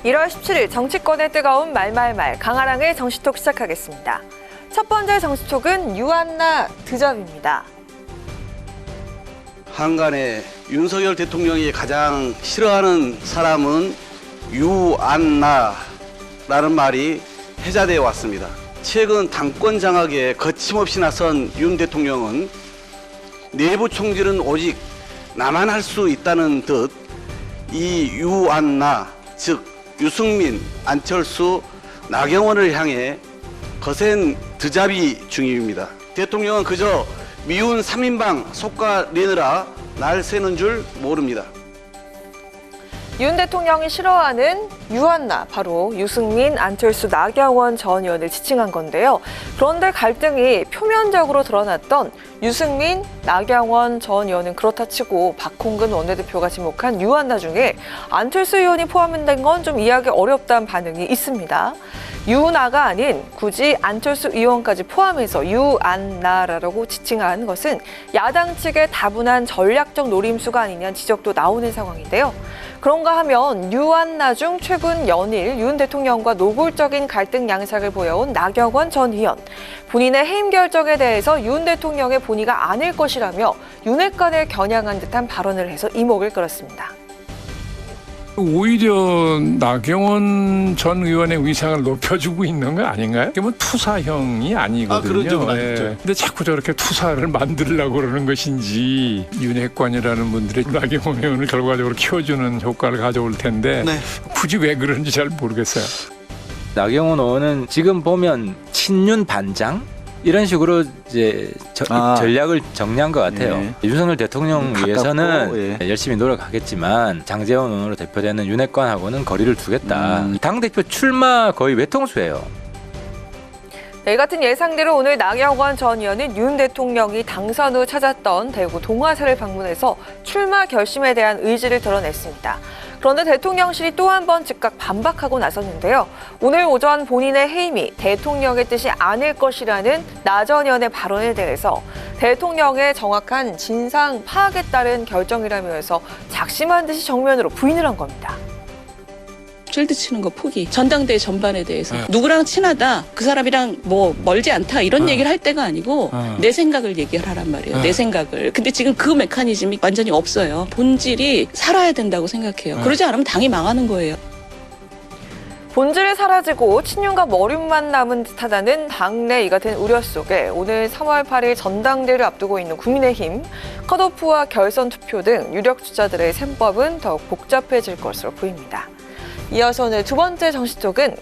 1월 17일 정치권의 뜨거운 말말말 강아랑의 정치톡 시작하겠습니다. 첫 번째 정치톡은 유한나 드잡입니다. 한간에 윤석열 대통령이 가장 싫어하는 사람은 유한나라는 말이 회자되어 왔습니다. 최근 당권 장악에 거침없이 나선 윤 대통령은 내부 총질은 오직 나만 할 수 있다는 듯 이 유한나, 즉 유승민, 안철수, 나경원을 향해 거센 드잡이 중입니다. 대통령은 그저 미운 3인방 속가내느라 날 새는 줄 모릅니다. 윤 대통령이 싫어하는 유한나, 바로 유승민, 안철수, 나경원 전 의원을 지칭한 건데요. 그런데 갈등이 표면적으로 드러났던 유승민, 나경원 전 의원은 그렇다 치고 박홍근 원내대표가 지목한 유한나 중에 안철수 의원이 포함된 건 좀 이해하기 어렵다는 반응이 있습니다. 유나가 아닌 굳이 안철수 의원까지 포함해서 유안나라고 지칭한 것은 야당 측의 다분한 전략적 노림수가 아니냐는 지적도 나오는 상황인데요. 그런가 하면 유안나 중 최근 연일 윤 대통령과 노골적인 갈등 양상을 보여온 나경원 전 의원. 본인의 해임 결정에 대해서 윤 대통령의 본의가 아닐 것이라며 윤핵관을 겨냥한 듯한 발언을 해서 이목을 끌었습니다. 오히려 나경원 전 의원의 위상을 높여주고 있는 거 아닌가요? 그게 뭐 투사형이 아니거든요. 그런 적은 네. 아니죠. 근데 자꾸 저렇게 투사를 만들려고 그러는 것인지 윤핵관이라는 분들이 나경원 의원을 결과적으로 키워주는 효과를 가져올 텐데 네. 굳이 왜 그런지 잘 모르겠어요. 나경원 의원은 지금 보면 친윤 반장? 이런 식으로 이제 전략을 정리한 것 같아요. 예. 윤석열 대통령 위해서는 예. 열심히 노력하겠지만 장제원 의원으로 대표되는 윤핵관하고는 거리를 두겠다. 당대표 출마 거의 외통수예요. 이 같은 예상대로 오늘 나경원 전 의원은 윤 대통령이 당선 후 찾았던 대구 동화사를 방문해서 출마 결심에 대한 의지를 드러냈습니다. 그런데 대통령실이 또 한 번 즉각 반박하고 나섰는데요. 오늘 오전 본인의 해임이 대통령의 뜻이 아닐 것이라는 나 전 의원의 발언에 대해서 대통령의 정확한 진상 파악에 따른 결정이라면서 작심한 듯이 정면으로 부인을 한 겁니다. 필드 치는 거 포기. 전당대회 전반에 대해서 누구랑 친하다, 그 사람이랑 뭐 멀지 않다 이런 얘기를 할 때가 아니고 내 생각을 얘기하란 말이에요. 내 생각을. 근데 지금 그 메커니즘이 완전히 없어요. 본질이 살아야 된다고 생각해요. 그러지 않으면 당이 망하는 거예요. 본질이 사라지고 친윤과 머리만 남은 듯하다는 당내 이 같은 우려 속에 오늘 3월 8일 전당대회를 앞두고 있는 국민의힘, 컷오프와 결선 투표 등 유력 주자들의 셈법은 더욱 복잡해질 것으로 보입니다. 이어서 오늘 두 번째 정치톡은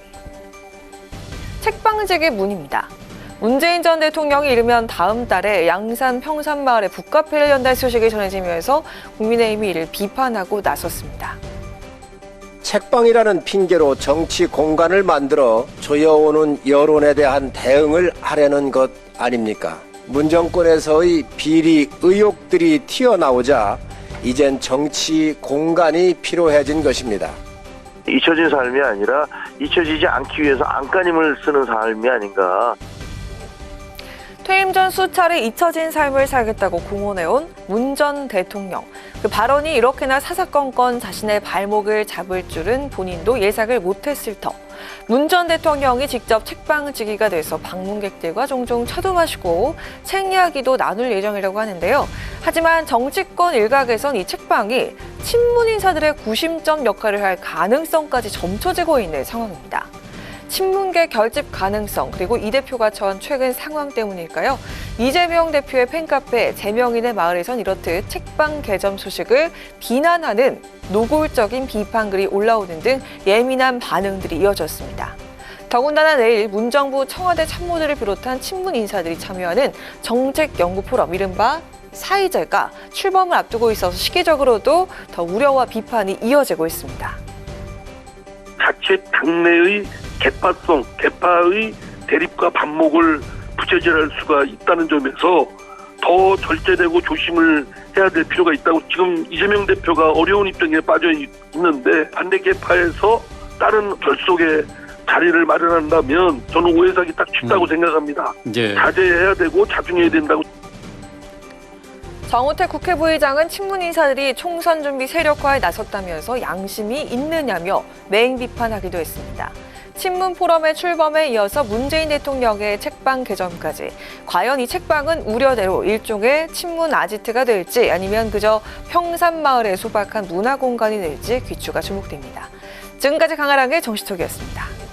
책방지기 문입니다. 문재인 전 대통령이 이르면 다음 달에 양산 평산마을에 북카페를 연다는 소식이 전해지면서 국민의힘이 이를 비판하고 나섰습니다. 책방이라는 핑계로 정치 공간을 만들어 조여오는 여론에 대한 대응을 하려는 것 아닙니까? 문정권에서의 비리 의혹들이 튀어나오자 이젠 정치 공간이 필요해진 것입니다. 잊혀진 삶이 아니라 잊혀지지 않기 위해서 안간힘을 쓰는 삶이 아닌가. 퇴임 전 수차례 잊혀진 삶을 살겠다고 공언해온 문 전 대통령. 그 발언이 이렇게나 사사건건 자신의 발목을 잡을 줄은 본인도 예상을 못했을 터. 문 전 대통령이 직접 책방지기가 돼서 방문객들과 종종 차도 마시고 책 이야기도 나눌 예정이라고 하는데요. 하지만 정치권 일각에선 이 책방이 친문 인사들의 구심점 역할을 할 가능성까지 점쳐지고 있는 상황입니다. 친문계 결집 가능성, 그리고 이 대표가 처한 최근 상황 때문일까요? 이재명 대표의 팬카페 제명인의 마을에선 이렇듯 책방 개점 소식을 비난하는 노골적인 비판글이 올라오는 등 예민한 반응들이 이어졌습니다. 더군다나 내일 문정부 청와대 참모들을 비롯한 친문 인사들이 참여하는 정책연구 포럼, 이른바 사이제가 출범을 앞두고 있어서 시기적으로도 더 우려와 비판이 이어지고 있습니다. 자체 당내의 개파의 대립과 반목을 부채질할 수가 있다는 점에서 더 절제되고 조심을 해야 될 필요가 있다고, 지금 이재명 대표가 어려운 입장에 빠져 있는데 반대 개파에서 다른 결속의 자리를 마련한다면 저는 오해사기 딱 쉽다고 생각합니다. 예. 자제해야 되고 자중해야 된다고. 정우택 국회 부의장은 친문 인사들이 총선 준비 세력화에 나섰다면서 양심이 있느냐며 맹 비판하기도 했습니다. 친문 포럼의 출범에 이어서 문재인 대통령의 책방 개점까지 과연 이 책방은 우려대로 일종의 친문 아지트가 될지 아니면 그저 평산마을에 소박한 문화 공간이 될지 귀추가 주목됩니다. 지금까지 강아랑의 정시톡이었습니다.